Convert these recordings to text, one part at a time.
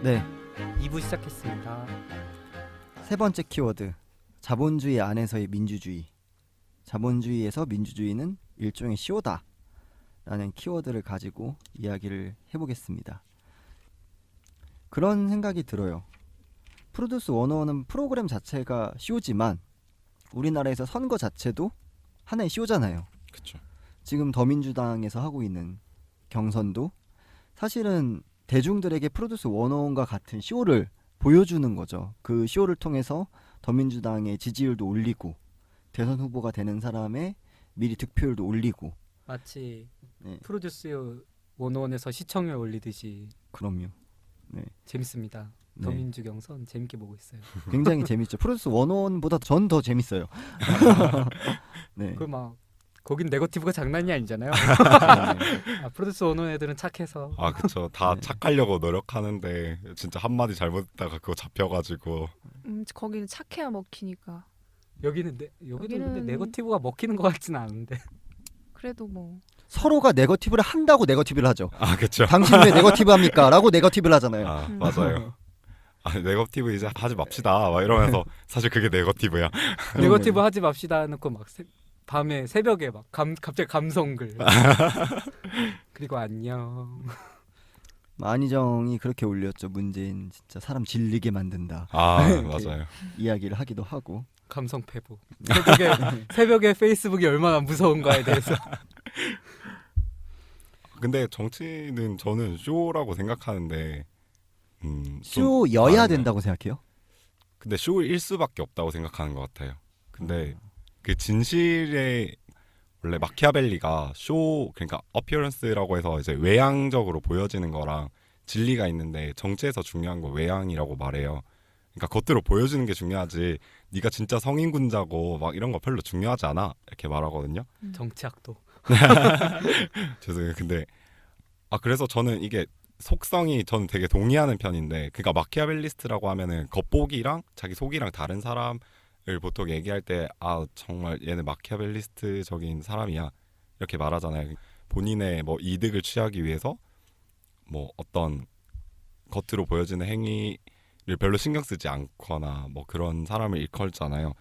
네, 2부 시작했습니다. 세 번째 키워드. 자본주의 안에서의 민주주의. 자본주의에서 민주주의는 일종의 쇼다 라는 키워드를 가지고 이야기를 해보겠습니다. 그런 생각이 들어요. 프로듀스 101은 프로그램 자체가 쇼지만 우리나라에서 선거 자체도 하나의 쇼잖아요. 그렇죠. 지금 더민주당에서 하고 있는 경선도 사실은 대중들에게 프로듀스 101과 같은 쇼를 보여주는 거죠. 그 쇼를 통해서 더민주당의 지지율도 올리고 대선 후보가 되는 사람의 미리 득표율도 올리고. 마치 네. 프로듀스 101에서 시청률 올리듯이. 그럼요. 네. 재밌습니다. 네. 더민주 경선 재밌게 보고 있어요. 굉장히 재밌죠. 프로듀스 101보다 전 더 재밌어요. 네. 그 막 거긴 네거티브가 장난이 아니잖아요. 네. 프로듀스 101 애들은 착해서. 아 그렇죠. 다 네. 착하려고 노력하는데 진짜 한마디 잘못했다가 그거 잡혀가지고. 거기는 착해야 먹히니까. 여기도 근데 여기는- 네거티브가 먹히는 것 같지는 않은데. 그래도 뭐 서로가 네거티브를 한다고 네거티브를 하죠. 아 그렇죠. 당신 왜 네거티브 합니까? 라고 네거티브를 하잖아요. 아 맞아요. 아 네거티브 이제 하지 맙시다. 막 이러면서 사실 그게 네거티브야. 네거티브 하지 맙시다 해놓고 막 밤에 새벽에 막 갑자기 감성글. 그리고 안녕. 안희정이 그렇게 올렸죠. 문재인 진짜 사람 질리게 만든다. 아 이렇게 맞아요. 이야기를 하기도 하고. 감성 패부. 새벽에 페이스북이 얼마나 무서운가에 대해서. 근데 정치는 저는 쇼라고 생각하는데 좀 쇼여야 다르네요. 된다고 생각해요. 근데 쇼일 수밖에 없다고 생각하는 것 같아요. 근데 그 진실의 원래 마키아벨리가 쇼 그러니까 어피어런스라고 해서 이제 외향적으로 보여지는 거랑 진리가 있는데 정치에서 중요한 거 외향이라고 말해요. 그러니까 겉으로 보여주는 게 중요하지 네가 진짜 성인군자고 막 이런 거 별로 중요하지 않아 이렇게 말하거든요. 정치학도. 죄송해요. 근데 그래서 저는 이게 속성이 저는 되게 동의하는 편인데 그러니까 마키아벨리스트라고 하면은 겉보기랑 자기 속이랑 다른 사람을 보통 얘기할 때 정말 얘는 마키아벨리스트적인 사람이야 이렇게 말하잖아요. 본인의 뭐 이득을 취하기 위해서 뭐 어떤 겉으로 보여지는 행위를 별로 신경 쓰지 않거나 뭐 그런 사람을 일컬잖아요.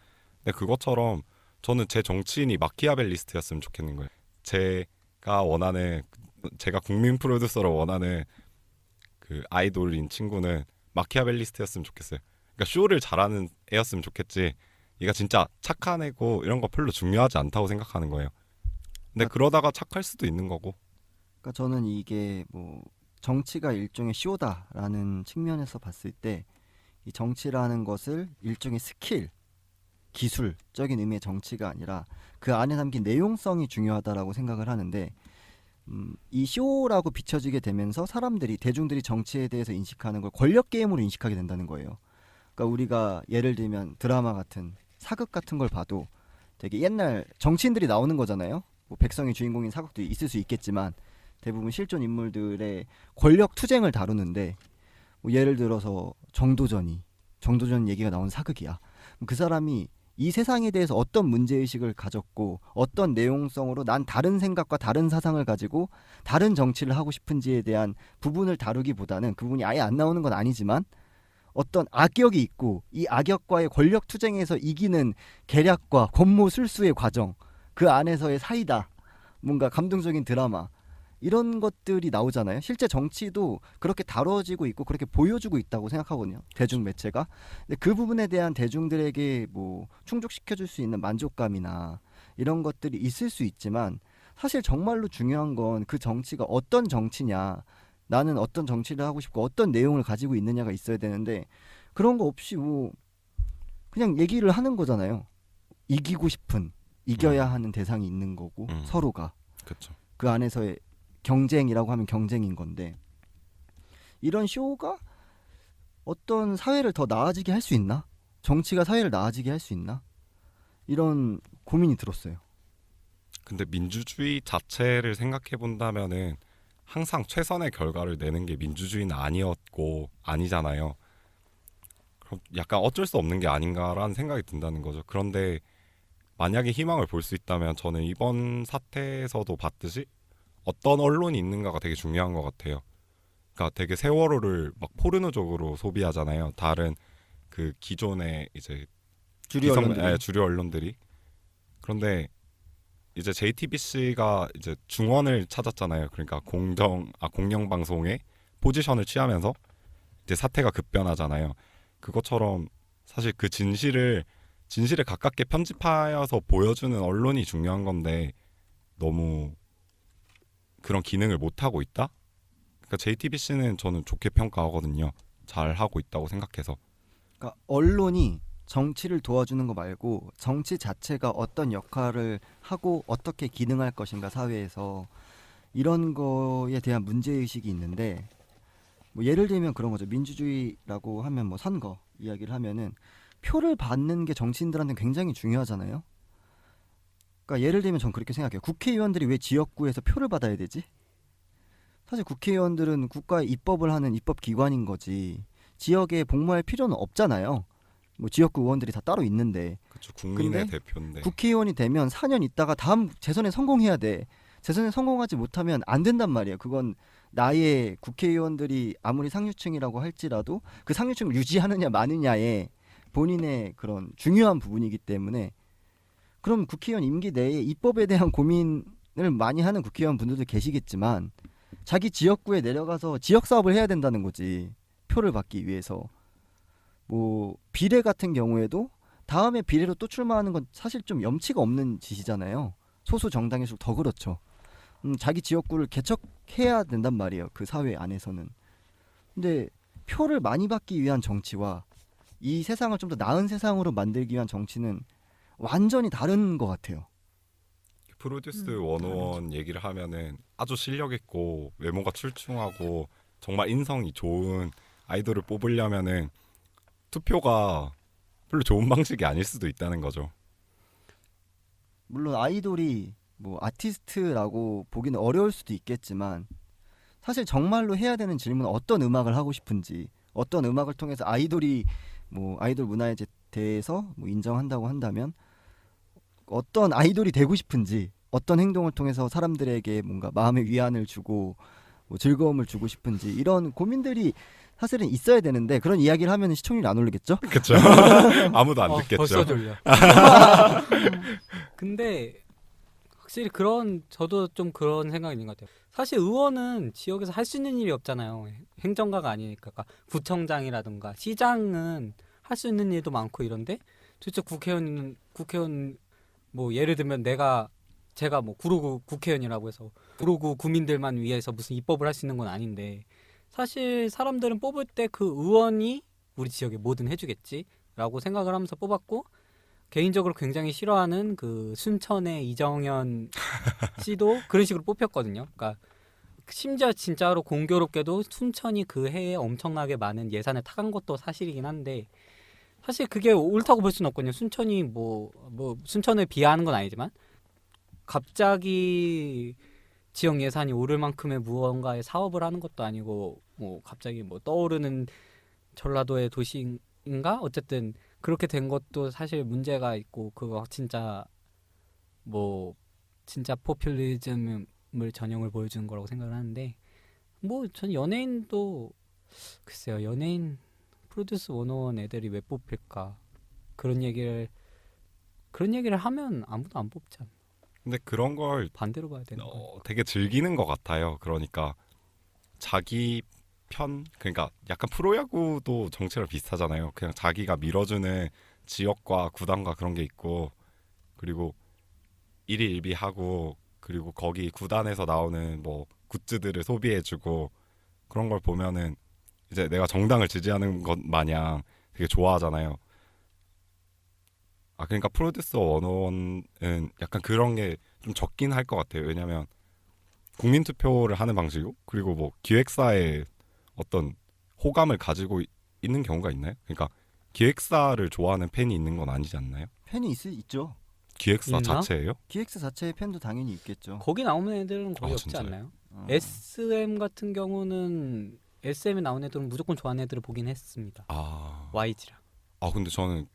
근데 그것처럼 저는 제 정치인이 마키아벨리스트였으면 좋겠는 거예요. 제가 국민 프로듀서로 원하는 그 아이돌인 친구는 마키아벨리스트였으면 좋겠어요. 그러니까 쇼를 잘하는 애였으면 좋겠지. 얘가 진짜 착한 애고 이런 거 별로 중요하지 않다고 생각하는 거예요. 근데 그러다가 착할 수도 있는 거고. 그러니까 저는 이게 뭐 정치가 일종의 쇼다라는 측면에서 봤을 때 이 정치라는 것을 일종의 스킬, 기술적인 의미의 정치가 아니라 그 안에 담긴 내용성이 중요하다라고 생각을 하는데 이 쇼라고 비춰지게 되면서 대중들이 정치에 대해서 인식하는 걸 권력 게임으로 인식하게 된다는 거예요. 그러니까 우리가 예를 들면 드라마 같은 사극 같은 걸 봐도 되게 옛날 정치인들이 나오는 거잖아요. 뭐 백성의 주인공인 사극도 있을 수 있겠지만 대부분 실존 인물들의 권력 투쟁을 다루는데 뭐 예를 들어서 정도전 얘기가 나온 사극이야. 그 사람이 이 세상에 대해서 어떤 문제의식을 가졌고 어떤 내용성으로 난 다른 생각과 다른 사상을 가지고 다른 정치를 하고 싶은지에 대한 부분을 다루기보다는 그 부분이 아예 안 나오는 건 아니지만 어떤 악역이 있고 이 악역과의 권력 투쟁에서 이기는 계략과 권모술수의 과정, 그 안에서의 사이다, 뭔가 감동적인 드라마, 이런 것들이 나오잖아요. 실제 정치도 그렇게 다뤄지고 있고 그렇게 보여주고 있다고 생각하거든요. 대중 매체가. 근데 그 부분에 대한 대중들에게 뭐 충족시켜줄 수 있는 만족감이나 이런 것들이 있을 수 있지만 사실 정말로 중요한 건 그 정치가 어떤 정치냐, 나는 어떤 정치를 하고 싶고 어떤 내용을 가지고 있느냐가 있어야 되는데 그런 거 없이 뭐 그냥 얘기를 하는 거잖아요. 이겨야 하는 대상이 있는 거고 서로가 그렇죠. 그 안에서의 경쟁이라고 하면 경쟁인 건데 이런 쇼가 어떤 사회를 더 나아지게 할 수 있나? 정치가 사회를 나아지게 할 수 있나? 이런 고민이 들었어요. 근데 민주주의 자체를 생각해 본다면은 항상 최선의 결과를 내는 게 민주주의는 아니었고 아니잖아요. 그럼 약간 어쩔 수 없는 게 아닌가라는 생각이 든다는 거죠. 그런데 만약에 희망을 볼 수 있다면 저는 이번 사태에서도 봤듯이 어떤 언론이 있는가가 되게 중요한 것 같아요. 그러니까 되게 세월호를 막 포르노적으로 소비하잖아요. 다른 그 기존의 이제 주류 언론들이. 주류 언론들이. 그런데 이제 JTBC가 이제 중원을 찾았잖아요. 그러니까 공영 방송의 포지션을 취하면서 이제 사태가 급변하잖아요. 그것처럼 사실 그 진실을 가깝게 편집하여서 보여주는 언론이 중요한 건데 너무 그런 기능을 못 하고 있다. 그러니까 JTBC는 저는 좋게 평가하거든요. 잘 하고 있다고 생각해서. 그러니까 언론이 정치를 도와주는 거 말고 정치 자체가 어떤 역할을 하고 어떻게 기능할 것인가 사회에서 이런 거에 대한 문제의식이 있는데 뭐 예를 들면 그런 거죠. 민주주의라고 하면 뭐 선거 이야기를 하면은 표를 받는 게 정치인들한테는 굉장히 중요하잖아요. 그러니까 예를 들면 전 그렇게 생각해요. 국회의원들이 왜 지역구에서 표를 받아야 되지? 사실 국회의원들은 국가의 입법을 하는 입법기관인 거지 지역에 복무할 필요는 없잖아요. 뭐 지역구 의원들이 다 따로 있는데 그렇죠. 국민의 근데 대표인데. 국회의원이 되면 4년 있다가 다음 재선에 성공해야 돼. 재선에 성공하지 못하면 안 된단 말이에요. 그건 나의 국회의원들이 아무리 상류층이라고 할지라도 그 상류층을 유지하느냐 마느냐에 본인의 그런 중요한 부분이기 때문에 그럼 국회의원 임기 내에 입법에 대한 고민을 많이 하는 국회의원 분들도 계시겠지만 자기 지역구에 내려가서 지역 사업을 해야 된다는 거지. 표를 받기 위해서. 뭐 비례 같은 경우에도 다음에 비례로 또 출마하는 건 사실 좀 염치가 없는 짓이잖아요. 소수 정당일수록 더 그렇죠. 자기 지역구를 개척해야 된단 말이에요. 그 사회 안에서는. 근데 표를 많이 받기 위한 정치와 이 세상을 좀 더 나은 세상으로 만들기 위한 정치는 완전히 다른 것 같아요. 프로듀스 101 얘기를 하면은 아주 실력 있고 외모가 출중하고 정말 인성이 좋은 아이돌을 뽑으려면은 투표가 별로 좋은 방식이 아닐 수도 있다는 거죠. 물론 아이돌이 뭐 아티스트라고 보기는 어려울 수도 있겠지만 사실 정말로 해야 되는 질문은 어떤 음악을 하고 싶은지, 어떤 음악을 통해서 아이돌이 뭐 아이돌 문화에 대해서 뭐 인정한다고 한다면 어떤 아이돌이 되고 싶은지, 어떤 행동을 통해서 사람들에게 뭔가 마음의 위안을 주고 뭐 즐거움을 주고 싶은지 이런 고민들이 사실은 있어야 되는데 그런 이야기를 하면 시청률이 안 오르겠죠? 그렇죠. 아무도 안 듣겠죠. 벌써 졸려. 근데 확실히 저도 좀 그런 생각이 있는 것 같아요. 사실 의원은 지역에서 할 수 있는 일이 없잖아요. 행정가가 아니니까. 그러니까 구청장이라든가 시장은 할 수 있는 일도 많고 이런데 도대체 국회의원 뭐 예를 들면 제가 뭐 구로구 국회의원이라고 해서 구로구 구민들만 위해서 무슨 입법을 할 수 있는 건 아닌데 사실 사람들은 뽑을 때 그 의원이 우리 지역에 뭐든 해주겠지라고 생각을 하면서 뽑았고 개인적으로 굉장히 싫어하는 그 순천의 이정현 씨도 그런 식으로 뽑혔거든요. 그러니까 심지어 진짜로 공교롭게도 순천이 그 해에 엄청나게 많은 예산을 타간 것도 사실이긴 한데 사실 그게 옳다고 볼 수는 없거든요. 순천이 뭐 순천을 비하하는 건 아니지만 갑자기 지역 예산이 오를 만큼의 무언가의 사업을 하는 것도 아니고 뭐 갑자기 뭐 떠오르는 전라도의 도시인가 어쨌든 그렇게 된 것도 사실 문제가 있고 그거 진짜 포퓰리즘을 전형을 보여주는 거라고 생각을 하는데 뭐 전 연예인도 글쎄요 연예인 프로듀스 101 애들이 왜 뽑힐까 그런 얘기를 하면 아무도 안 뽑지 않나. 근데 그런 걸 반대로 봐야 되는 거. 되게 즐기는 것 같아요. 그러니까 자기 편 그러니까 약간 프로야구도 정치랑 비슷하잖아요. 그냥 자기가 밀어주는 지역과 구단과 그런 게 있고 그리고 일희일비하고 그리고 거기 구단에서 나오는 뭐 굿즈들을 소비해주고 그런 걸 보면은 이제 내가 정당을 지지하는 것 마냥 되게 좋아하잖아요. 그러니까 프로듀스 101은 약간 그런 게 좀 적긴 할 것 같아요. 왜냐하면 국민 투표를 하는 방식이고 그리고 뭐 기획사의 어떤 호감을 가지고 있는 경우가 있나요? 그러니까 기획사를 좋아하는 팬이 있는 건 아니지 않나요? 팬이 있죠. 기획사 있나? 자체예요? 기획사 자체의 팬도 당연히 있겠죠. 거기 나오는 애들은 거의 없지 진짜요? 않나요? 어. SM 같은 경우는 SM에 나온 애들은 무조건 좋아하는 애들을 보긴 했습니다. YG랑. 근데 저는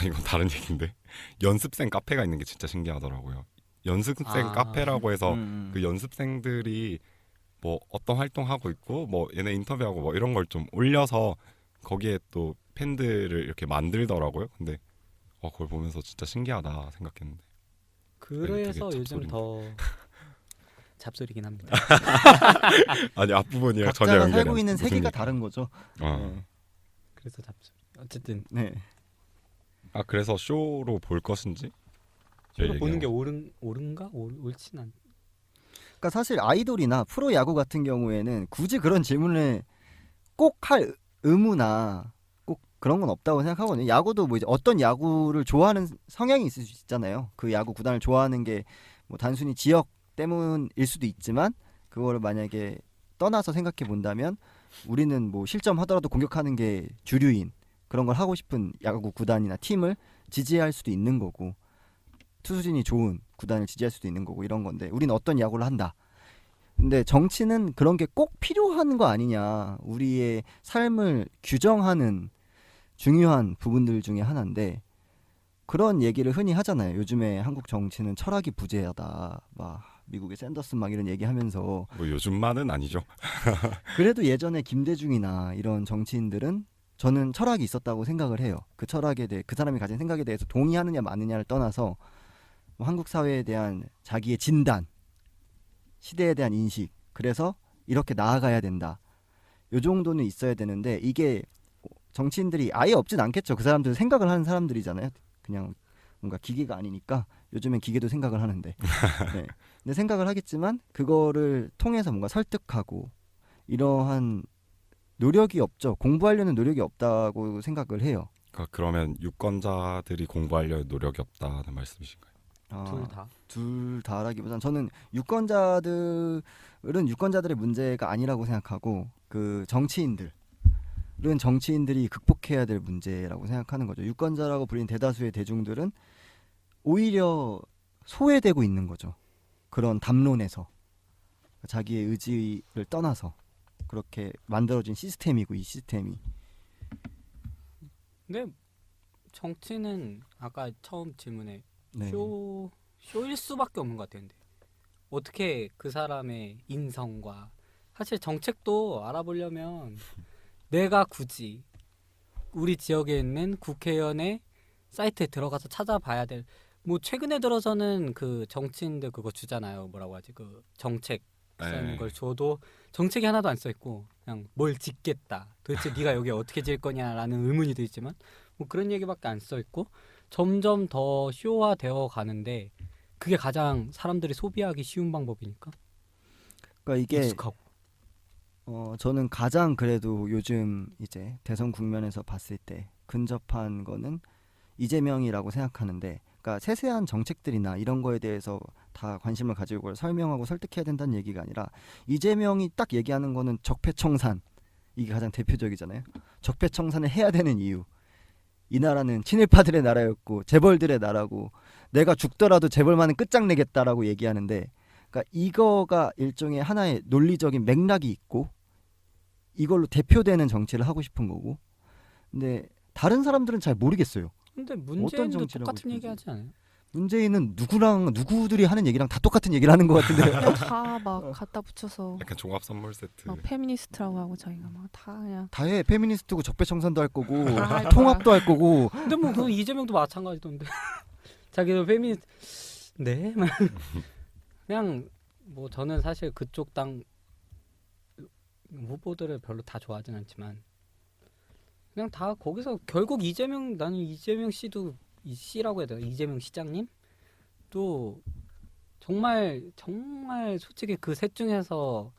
이건 다른 얘기인데 연습생 카페가 있는 게 진짜 신기하더라고요. 연습생 카페라고 해서 그 연습생들이 뭐 어떤 활동하고 있고 뭐 얘네 인터뷰하고 뭐 이런 걸 좀 올려서 거기에 또 팬들을 이렇게 만들더라고요. 근데 그걸 보면서 진짜 신기하다 생각했는데. 그래서 되게 요즘 잡소리인데. 더 잡소리긴 합니다. 아니 앞부분이랑 전혀 각자가 연결이 살고 안 있는 무슨 세계가 얘기- 다른 거죠. 어. 그래서 잡소리. 어쨌든 네. 그래서 쇼로 볼 것인지 쇼로 얘기하고. 보는 게 옳은가? 옳진 않. 그러니까 사실 아이돌이나 프로 야구 같은 경우에는 굳이 그런 질문을 꼭 할 의무나 꼭 그런 건 없다고 생각하거든요. 야구도 뭐 이제 어떤 야구를 좋아하는 성향이 있을 수 있잖아요. 그 야구 구단을 좋아하는 게 뭐 단순히 지역 때문일 수도 있지만 그거를 만약에 떠나서 생각해 본다면 우리는 뭐 실점하더라도 공격하는 게 주류인 그런 걸 하고 싶은 야구 구단이나 팀을 지지할 수도 있는 거고 투수진이 좋은 구단을 지지할 수도 있는 거고 이런 건데 우리는 어떤 야구를 한다. 근데 정치는 그런 게 꼭 필요한 거 아니냐. 우리의 삶을 규정하는 중요한 부분들 중에 하나인데 그런 얘기를 흔히 하잖아요. 요즘에 한국 정치는 철학이 부재하다. 막 미국의 샌더슨 막 이런 얘기하면서 뭐 요즘만은 아니죠. 그래도 예전에 김대중이나 이런 정치인들은 저는 철학이 있었다고 생각을 해요. 그 철학에 대해 그 사람이 가진 생각에 대해서 동의하느냐 마느냐를 떠나서 뭐 한국 사회에 대한 자기의 진단, 시대에 대한 인식, 그래서 이렇게 나아가야 된다. 요 정도는 있어야 되는데 이게 정치인들이 아예 없진 않겠죠. 그 사람들은 생각을 하는 사람들이잖아요. 그냥 뭔가 기계가 아니니까 요즘엔 기계도 생각을 하는데 네. 근데 생각을 하겠지만 그거를 통해서 뭔가 설득하고 이러한 노력이 없죠. 공부하려는 노력이 없다고 생각을 해요. 그러면 유권자들이 공부하려 노력이 없다는 말씀이신가요? 둘 다. 둘 다라기보다는 저는 유권자들은 유권자들의 문제가 아니라고 생각하고 그 정치인들은 정치인들이 극복해야 될 문제라고 생각하는 거죠. 유권자라고 불리는 대다수의 대중들은 오히려 소외되고 있는 거죠. 그런 담론에서 자기의 의지를 떠나서 그렇게 만들어진 시스템이고 이 시스템이 근데 정치는 아까 처음 질문에 네. 쇼일 수밖에 없는 것 같은데 어떻게 그 사람의 인성과 사실 정책도 알아보려면 내가 굳이 우리 지역에 있는 국회의원의 사이트에 들어가서 찾아봐야 될 뭐 최근에 들어서는 그 정치인들 그거 주잖아요. 뭐라고 하지? 그 정책 쓰는 걸 줘도 정책이 하나도 안 써 있고 그냥 뭘 짓겠다. 도대체 네가 여기 어떻게 질 거냐라는 의문이 들지만 뭐 그런 얘기밖에 안 써 있고 점점 더 쇼화되어 가는데 그게 가장 사람들이 소비하기 쉬운 방법이니까 그러니까 이게 익숙하고 저는 가장 그래도 요즘 이제 대선 국면에서 봤을 때 근접한 거는 이재명이라고 생각하는데, 그러니까 세세한 정책들이나 이런 거에 대해서 다 관심을 가지고 그걸 설명하고 설득해야 된다는 얘기가 아니라 이재명이 딱 얘기하는 거는 적폐청산, 이게 가장 대표적이잖아요. 적폐청산을 해야 되는 이유, 이 나라는 친일파들의 나라였고 재벌들의 나라고 내가 죽더라도 재벌만은 끝장내겠다라고 얘기하는데, 그러니까 이거가 일종의 하나의 논리적인 맥락이 있고 이걸로 대표되는 정치를 하고 싶은 거고, 근데 다른 사람들은 잘 모르겠어요. 근데 어떤 문재인도 정치를 하고 똑같은 얘기 싶은지. 하지 않아요? 문재인은 누구들이 하는 얘기랑 다 똑같은 얘기를 하는 것 같은데 그냥 다 막 갖다 붙여서 약간 종합 선물 세트. 막 페미니스트라고 하고 자기가 막 다 그냥 다해. 페미니스트고 적폐청산도 할 거고 다 할 거야. 통합도 할 거고. 근데 뭐 그 이재명도 마찬가지던데. 자기도 페미니스트 네? 그냥 뭐 저는 사실 그쪽 당 후보들을 별로 다 좋아하진 않지만 그냥 다 거기서 결국 나는 이재명 씨도 이 씨라고 해야 되나? 이재명 시장님? 또 정말 솔직히 그 셋 중에서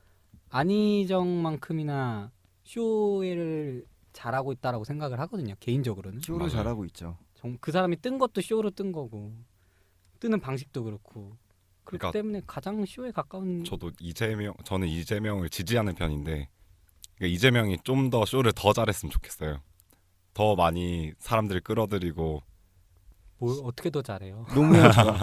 안희정만큼이나 쇼를 잘하고 있다라고 생각을 하거든요. 개인적으로는. 쇼를 맞아요. 잘하고 있죠. 그 사람이 뜬 것도 쇼로 뜬 거고 뜨는 방식도 그렇고 그렇기 그러니까 때문에 가장 쇼에 가까운 저는 이재명을 지지하는 편인데, 그러니까 이재명이 좀 더 쇼를 더 잘했으면 좋겠어요. 더 많이 사람들을 끌어들이고. 뭘 어떻게 더 잘해요. 노무현처럼.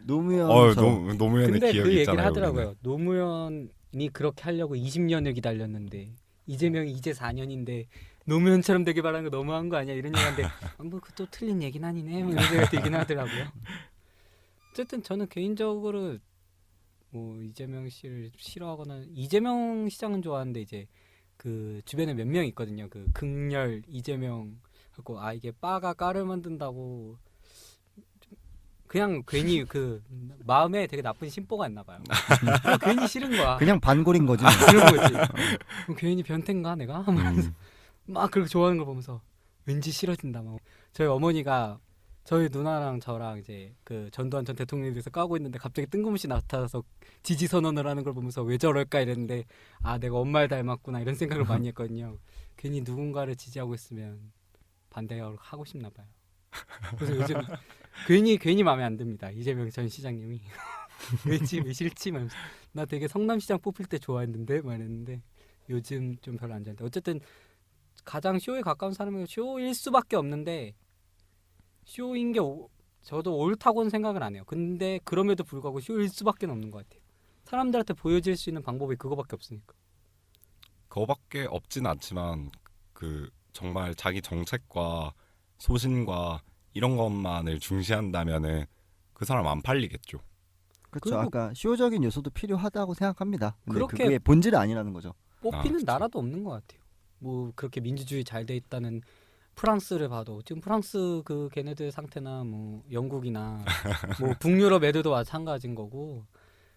노무현처럼. 노무현의 근데 기억이 그 얘기를 있잖아요. 하더라고요. 우리는. 노무현이 그렇게 하려고 20년을 기다렸는데 이재명이 이제 4년인데 노무현처럼 되길 바라는 거 너무한 거 아니야? 이런 얘기하는데 뭐 그 또 틀린 얘기는 아니네. 뭐 이런 생각이 들긴 하더라고요. 어쨌든 저는 개인적으로 뭐 이재명 씨를 싫어하거나 이재명 시장은 좋아하는데 이제 그 주변에 몇 명 있거든요. 그 극렬 이재명 하고 아 이게 빠가 까를 만든다고 그냥 괜히 그 마음에 되게 나쁜 심보가 있나 봐요. 괜히 싫은 거야. 그냥 반골인 거지. 뭐. 그런 거지. 괜히 변태인가 내가? 하면서 막 그렇게 좋아하는 걸 보면서 왠지 싫어진다. 막 저희 어머니가 저희 누나랑 저랑 이제 그 전두환 전 대통령에 대해서 까고 있는데 갑자기 뜬금없이 나타나서 지지 선언을 하는 걸 보면서 왜 저럴까 이랬는데 아 내가 엄마를 닮았구나 이런 생각을 많이 했거든요. 괜히 누군가를 지지하고 있으면 반대하고 싶나 봐요. 그래서 요즘 괜히 마음에 안 듭니다. 이재명 전 시장님이 왜 싫지? 말면서 나 되게 성남시장 뽑힐 때 좋아했는데 말했는데 요즘 좀 별로 안 좋아한다. 어쨌든 가장 쇼에 가까운 사람이 쇼일 수밖에 없는데 쇼인 게 저도 옳다고는 생각을 안 해요. 근데 그럼에도 불구하고 쇼일 수밖에 없는 것 같아요. 사람들한테 보여질 수 있는 방법이 그거밖에 없으니까. 그거밖에 없진 않지만 그 정말 자기 정책과 소신과 이런 것만을 중시한다면은 그 사람 안 팔리겠죠. 그렇죠. 그리고- 아까 쇼적인 요소도 필요하다고 생각합니다. 근데 그렇게- 그게 본질이 아니라는 거죠. 뽑히는 그쵸. 나라도 없는 것 같아요. 뭐 그렇게 민주주의 잘 돼 있다는 프랑스를 봐도 지금 프랑스 그 걔네들 상태나 뭐 영국이나 뭐 북유럽 애들도 마찬가지인 거고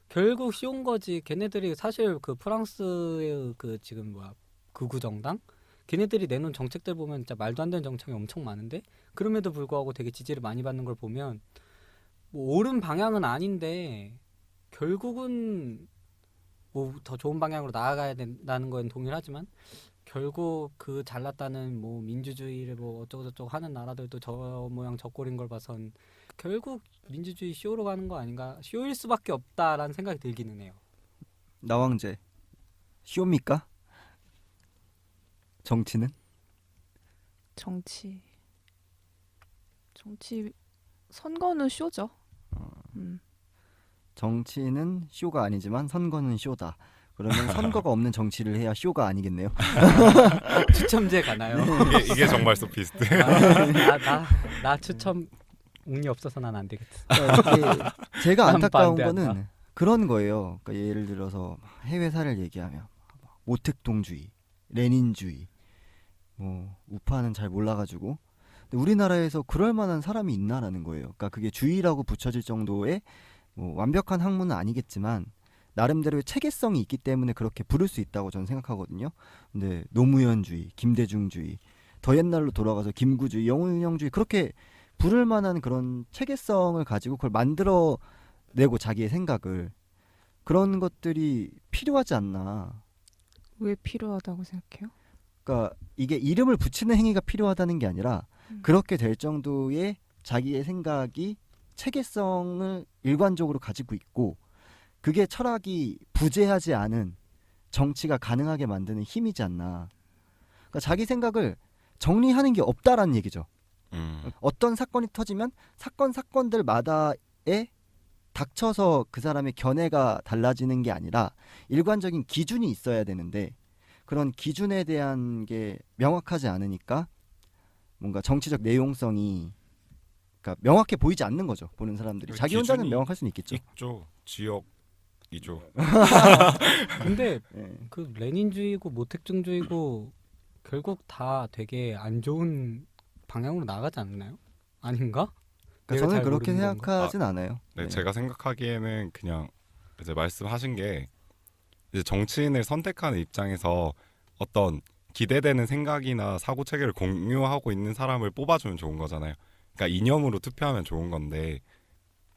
결국 쉬운 거지. 걔네들이 사실 그 프랑스의 그 지금 뭐야 극우 정당 걔네들이 내놓은 정책들 보면 진짜 말도 안 되는 정책이 엄청 많은데 그럼에도 불구하고 되게 지지를 많이 받는 걸 보면 뭐 옳은 방향은 아닌데 결국은 뭐 더 좋은 방향으로 나아가야 된다는 건 동일하지만 결국 그 잘났다는 뭐 민주주의를 뭐 어쩌고저쩌고 하는 나라들도 저 모양 저 꼴인 걸 봐선 결국 민주주의 쇼로 가는 거 아닌가 쇼일 수밖에 없다라는 생각이 들기는 해요. 나왕제 쇼입니까? 정치는? 정치 선거는 쇼죠. 정치는 쇼가 아니지만 선거는 쇼다. 그러면 선거가 없는 정치를 해야 쇼가 아니겠네요. 추첨제 가나요? 이게 정말 소피스트. 나 추첨 운이 없어서 난 안 되겠어. 그러니까 이게 제가 난 안타까운 반대한다. 거는 그런 거예요. 그러니까 예를 들어서 해외사를 얘기하면 모택동주의, 레닌주의, 뭐 우파는 잘 몰라가지고 근데 우리나라에서 그럴 만한 사람이 있나라는 거예요. 그러니까 그게 주의라고 붙여질 정도의 뭐 완벽한 학문은 아니겠지만 나름대로의 체계성이 있기 때문에 그렇게 부를 수 있다고 저는 생각하거든요. 근데 노무현주의, 김대중주의, 더 옛날로 돌아가서 김구주의, 영웅주의 그렇게 부를 만한 그런 체계성을 가지고 그걸 만들어내고 자기의 생각을 그런 것들이 필요하지 않나. 왜 필요하다고 생각해요? 그러니까 이게 이름을 붙이는 행위가 필요하다는 게 아니라 그렇게 될 정도의 자기의 생각이 체계성을 일관적으로 가지고 있고 그게 철학이 부재하지 않은 정치가 가능하게 만드는 힘이지 않나. 그러니까 자기 생각을 정리하는 게 없다라는 얘기죠. 어떤 사건이 터지면 사건들마다에 닥쳐서 그 사람의 견해가 달라지는 게 아니라 일관적인 기준이 있어야 되는데 그런 기준에 대한 게 명확하지 않으니까 뭔가 정치적 내용성이 그러니까 명확해 보이지 않는 거죠. 보는 사람들이. 자기 혼자는 기준이 명확할 수는 있겠죠. 있죠. 지역이죠. 근데 예. 그 레닌주의고 모택중주의고 결국 다 되게 안 좋은 방향으로 나가지 않나요? 아닌가? 그러니까 내가 저는 잘 그렇게 모르는 건가? 생각하진 않아요. 네, 네. 제가 생각하기에는 그냥 이제 말씀하신 게 이제 정치인을 선택하는 입장에서 어떤 기대되는 생각이나 사고 체계를 공유하고 있는 사람을 뽑아주면 좋은 거잖아요. 그러니까 이념으로 투표하면 좋은 건데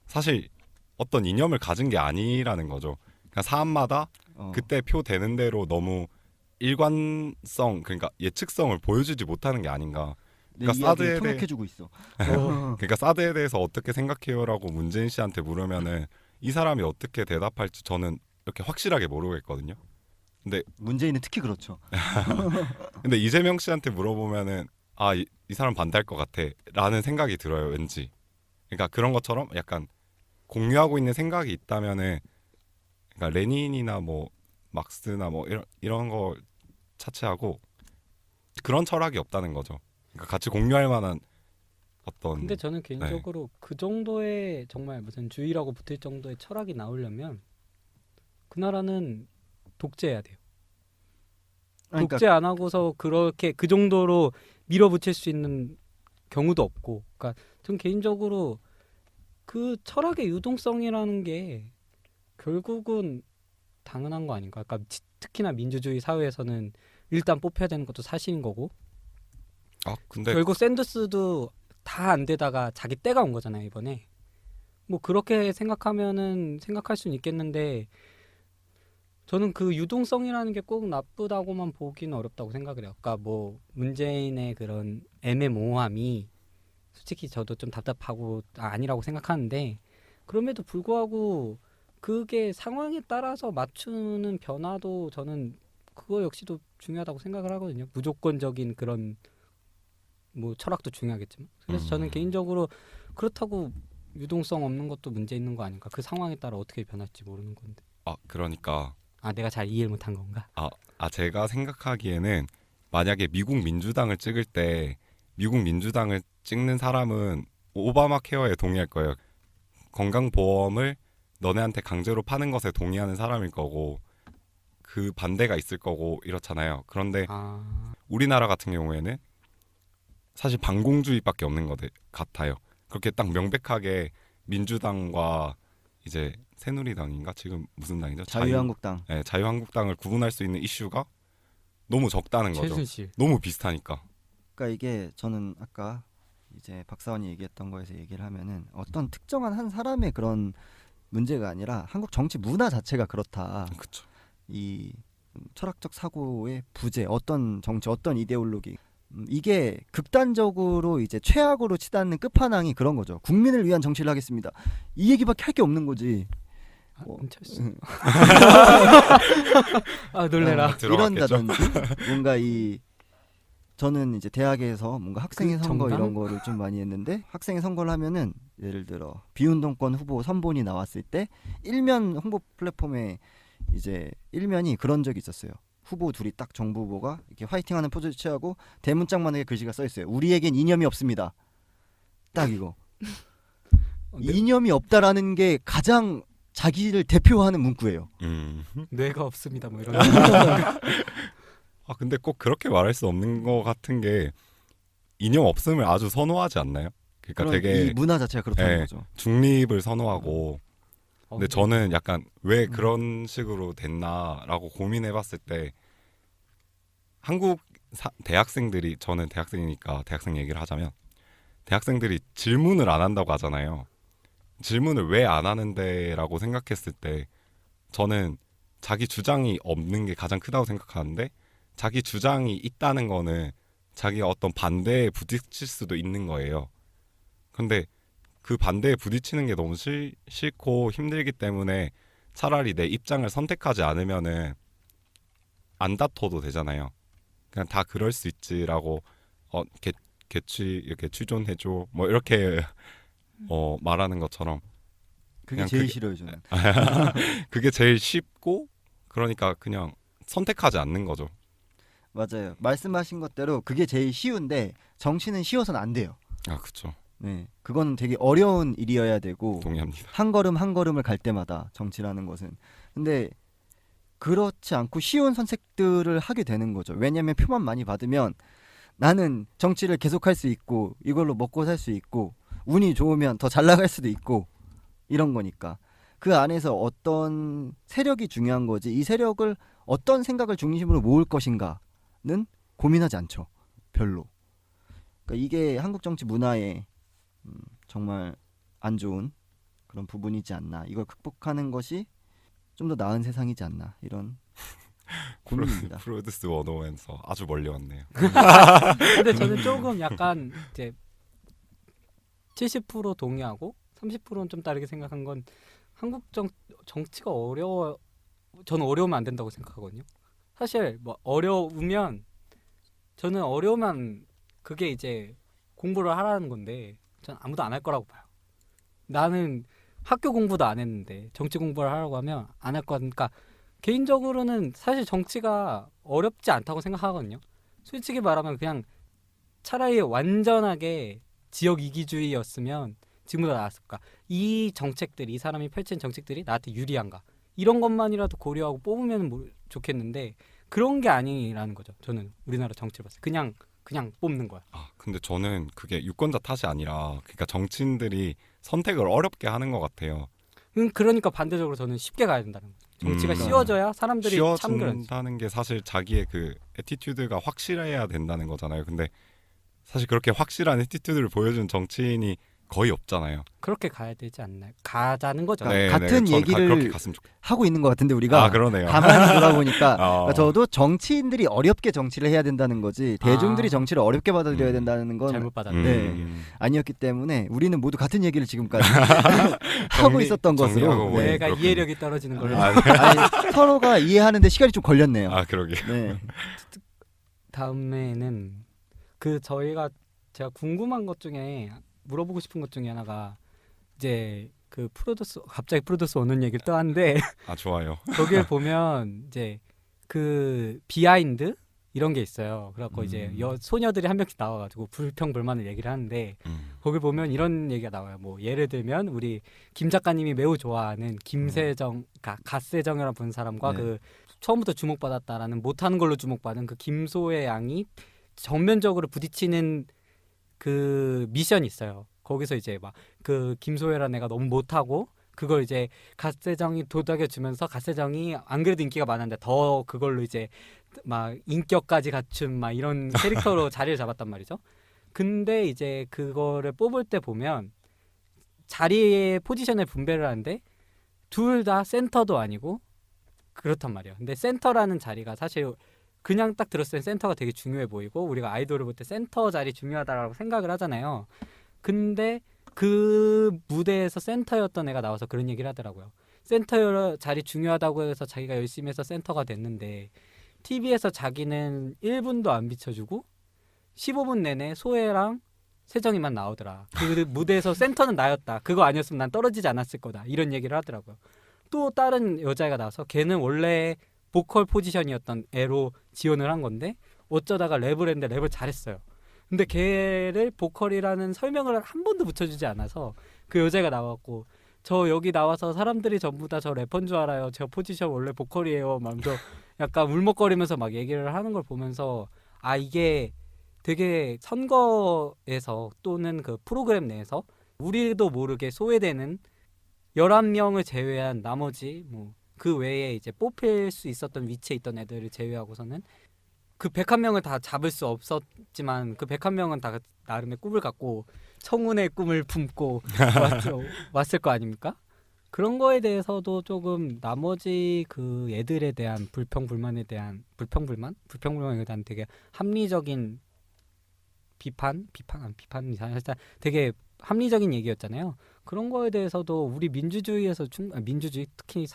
사실 어떤 이념을 가진 게 아니라는 거죠. 그러니까 사람마다 그때 표 되는 대로 너무 일관성 그러니까 예측성을 보여주지 못하는 게 아닌가. 내 그러니까 이야기를 사드에 대해- 통역해주고 있어. 그러니까 사드에 대해서 어떻게 생각해요라고 문재인 씨한테 물으면은 이 사람이 어떻게 대답할지 저는 이렇게 확실하게 모르겠거든요. 문재인은 특히 그렇죠. 근데 이재명 씨한테 물어보면은 이 사람 반대할 것 같아라는 생각이 들어요. 왠지. 그러니까 그런 것처럼 약간 공유하고 있는 생각이 있다면은 그러니까 레닌이나 뭐 막스나 뭐 이런 거 차치하고 그런 철학이 없다는 거죠. 그러니까 같이 공유할 만한 어떤 근데 저는 개인적으로 그 정도의 정말 무슨 주의라고 붙을 정도의 철학이 나오려면 그 나라는 독재해야 돼요. 그러니까 독재 안 하고서 그렇게 그 정도로 밀어붙일 수 있는 경우도 없고, 그러니까 전 개인적으로 그 철학의 유동성이라는 게 결국은 당연한 거 아닌가? 그러니까 특히나 민주주의 사회에서는 일단 뽑혀야 되는 것도 사실인 거고, 아 근데 결국 샌더스도 다 안 되다가 자기 때가 온 거잖아요 이번에. 뭐 그렇게 생각하면은 생각할 수는 있겠는데, 저는 그 유동성이라는 게 꼭 나쁘다고만 보기는 어렵다고 생각을 해요. 그러니까 뭐 문재인의 그런 애매모호함이 솔직히 저도 좀 답답하고 아니라고 생각하는데, 그럼에도 불구하고 그게 상황에 따라서 맞추는 변화도 저는 그거 역시도 중요하다고 생각을 하거든요. 무조건적인 그런 뭐 철학도 중요하겠지만. 그래서 저는 개인적으로 그렇다고 유동성 없는 것도 문제 있는 거 아닌가. 그 상황에 따라 어떻게 변할지 모르는 건데. 아 그러니까 내가 잘 이해를 못한 건가? 제가 생각하기에는 만약에 미국 민주당을 찍을 때 미국 민주당을 찍는 사람은 오바마 케어에 동의할 거예요. 건강보험을 너네한테 강제로 파는 것에 동의하는 사람일 거고 그 반대가 있을 거고 이렇잖아요. 그런데 우리나라 같은 경우에는 사실 반공주의밖에 없는 것 같아요. 그렇게 딱 명백하게 민주당과 이제 새누리당인가 지금 무슨 당이죠? 자유한국당. 네, 자유한국당을 구분할 수 있는 이슈가 너무 적다는 거죠. 최순실. 너무 비슷하니까. 그러니까 이게 저는 아까 이제 박사원이 얘기했던 거에서 얘기를 하면은 어떤 특정한 한 사람의 그런 문제가 아니라 한국 정치 문화 자체가 그렇다. 그렇죠. 이 철학적 사고의 부재, 어떤 정치, 어떤 이데올로기, 이게 극단적으로 이제 최악으로 치닫는 끝판왕이 그런 거죠. 국민을 위한 정치를 하겠습니다. 이 얘기밖에 할 게 없는 거지. 은철씨. 놀래라. 이런다든지 뭔가 저는 이제 대학에서 뭔가 학생의 그 선거 정당? 이런 거를 좀 많이 했는데, 학생의 선거를 하면은 예를 들어 비운동권 후보 선본이 나왔을 때 일면 홍보 플랫폼에 이제 일면이 그런 적이 있었어요. 후보 둘이 딱 정부 후보가 이렇게 화이팅하는 포즈를 취하고 대문짝만하게 글씨가 써 있어요. 우리에겐 이념이 없습니다. 딱 이거. 이념이 없다라는 게 가장 자기를 대표하는 문구예요. 뇌가 없습니다. 뭐 이런. 근데 꼭 그렇게 말할 수 없는 것 같은 게 이념 없음을 아주 선호하지 않나요? 그러니까 되게 이 문화 자체가 그렇다는 네. 거죠. 중립을 선호하고. 근데 네. 저는 약간 왜 그런 식으로 됐나라고 고민해봤을 때 한국 대학생들이, 저는 대학생이니까 대학생 얘기를 하자면, 대학생들이 질문을 안 한다고 하잖아요. 질문을 왜 안 하는데라고 생각했을 때 저는 자기 주장이 없는 게 가장 크다고 생각하는데, 자기 주장이 있다는 거는 자기가 어떤 반대에 부딪힐 수도 있는 거예요. 근데 그 반대에 부딪히는 게 너무 싫고 힘들기 때문에 차라리 내 입장을 선택하지 않으면은 안 다퉈도 되잖아요. 그냥 다 그럴 수 있지라고 이렇게 취존해줘 뭐 이렇게 말하는 것처럼 그게 그냥 제일 싫어요 저는. 그게 제일 쉽고, 그러니까 그냥 선택하지 않는 거죠. 맞아요. 말씀하신 것대로 그게 제일 쉬운데 정치는 쉬워서는 안 돼요. 그렇죠. 네, 그건 되게 어려운 일이어야 되고 동의합니다. 한 걸음 한 걸음을 갈 때마다 정치라는 것은. 근데 그렇지 않고 쉬운 선택들을 하게 되는 거죠. 왜냐하면 표만 많이 받으면 나는 정치를 계속할 수 있고 이걸로 먹고 살 수 있고 운이 좋으면 더 잘 나갈 수도 있고 이런 거니까. 그 안에서 어떤 세력이 중요한 거지, 이 세력을 어떤 생각을 중심으로 모을 것인가는 고민하지 않죠. 별로. 그러니까 이게 한국 정치 문화의 정말 안 좋은 그런 부분이지 않나. 이걸 극복하는 것이 좀 더 나은 세상이지 않나, 이런 고민입니다. 프로듀스 101에서 아주 멀리 왔네요. 근데 저는 조금 약간 이제 70% 동의하고 30%는 좀 다르게 생각한 건, 한국 정치가 어려워. 저는 어려우면 안 된다고 생각하거든요. 사실 뭐 어려우면, 저는 어려우면 그게 이제 공부를 하라는 건데, 전 아무도 안 할 거라고 봐요. 나는 학교 공부도 안 했는데 정치 공부를 하라고 하면 안 할 거니까. 개인적으로는 사실 정치가 어렵지 않다고 생각하거든요. 솔직히 말하면 그냥 차라리 완전하게 지역 이기주의였으면 지금보다 나았을까. 이 정책들이, 이 사람이 펼친 정책들이 나한테 유리한가, 이런 것만이라도 고려하고 뽑으면 좋겠는데 그런 게 아니라는 거죠. 저는 우리나라 정치를 봤을 때 그냥 뽑는 거야. 아, 근데 저는 그게 유권자 탓이 아니라 그러니까 정치인들이 선택을 어렵게 하는 것 같아요. 그러니까 반대적으로 저는 쉽게 가야 된다는 거죠. 정치가 음. 쉬워져야 사람들이 참그러지. 쉬워진다는 게 사실 자기의 그 애티튜드가 확실해야 된다는 거잖아요. 근데 사실 그렇게 확실한 애티튜드를 보여준 정치인이 거의 없잖아요. 그렇게 가야 되지 않나요? 가자는 거죠. 그러니까 같은 저는 얘기를 그렇게 갔으면 좋겠어요. 하고 있는 것 같은데 우리가 아, 그러네요. 가만히 돌아보니까 그러니까 어. 저도 정치인들이 어렵게 정치를 해야 된다는 거지 대중들이 아. 정치를 어렵게 받아들여야 된다는 건 잘못 받았네. 네. 아니었기 때문에 우리는 모두 같은 얘기를 지금까지 하고 있었던 것으로 정리하고 네. 내가 그렇군요. 이해력이 떨어지는 걸로. 아, 네. 아니, 서로가 이해하는데 시간이 좀 걸렸네요. 아, 그러게. 네. 다음에는 제가 궁금한 것 중에 물어보고 싶은 것 중에 하나가 이제 그 갑자기 프로듀스 원원 얘기를 또 하는데 아, 좋아요. 거기에 보면 이제 그 비하인드 이런 게 있어요. 그래갖고 이제 소녀들이 한 명씩 나와가지고 불평불만을 얘기를 하는데 거기 보면 이런 얘기가 나와요. 뭐 예를 들면 우리 김 작가님이 매우 좋아하는 김세정, 갓세정이라는 분 사람과 네. 그 처음부터 주목받았다라는 못하는 걸로 주목받은 그 김소혜 양이 정면적으로 부딪히는 그 미션이 있어요. 거기서 이제 막 그 김소혜라는 애가 너무 못하고 그걸 이제 갓세정이 도닥여주면서 갓세정이 안 그래도 인기가 많았는데 더 그걸로 이제 막 인격까지 갖춘 막 이런 캐릭터로 자리를 잡았단 말이죠. 근데 이제 그거를 뽑을 때 보면 자리의 포지션을 분배를 하는데 둘 다 센터도 아니고 그렇단 말이에요. 근데 센터라는 자리가 사실 그냥 딱 들었을 때 센터가 되게 중요해 보이고 우리가 아이돌을 볼 때 센터 자리 중요하다라고 생각을 하잖아요. 근데 그 무대에서 센터였던 애가 나와서 그런 얘기를 하더라고요. 센터 자리 중요하다고 해서 자기가 열심히 해서 센터가 됐는데 TV에서 자기는 1분도 안 비춰주고 15분 내내 소혜랑 세정이만 나오더라. 그 무대에서 센터는 나였다. 그거 아니었으면 난 떨어지지 않았을 거다. 이런 얘기를 하더라고요. 또 다른 여자애가 나와서 걔는 원래 보컬 포지션이었던 애로 지원을 한 건데 어쩌다가 랩을 했는데 랩을 잘했어요. 근데 걔를 보컬이라는 설명을 한 번도 붙여주지 않아서 그 여자가 나왔고 저 여기 나와서 사람들이 전부 다 저 래퍼인 줄 알아요. 저 포지션 원래 보컬이에요. 막 약간 울먹거리면서 막 얘기를 하는 걸 보면서 아 이게 되게 선거에서 또는 그 프로그램 내에서 우리도 모르게 소외되는 11명을 제외한 나머지 뭐 그 외에 이제 뽑힐 수 있었던 위치에 있던 애들을 제외하고서는 그 101명을 다 잡을 수 없었지만 그 101명은 다 나름의 꿈을 갖고 청운의 꿈을 품고 왔을 거 아닙니까? 그런 거에 대해서도 조금 나머지 그 애들에 대한 불평불만에 대한 불평불만에 대한 되게 합리적인 비판이 사실 되게 합리적인 얘기였잖아요. 그런 거에 대해서도 우리 민주주의에서 민주주의 특히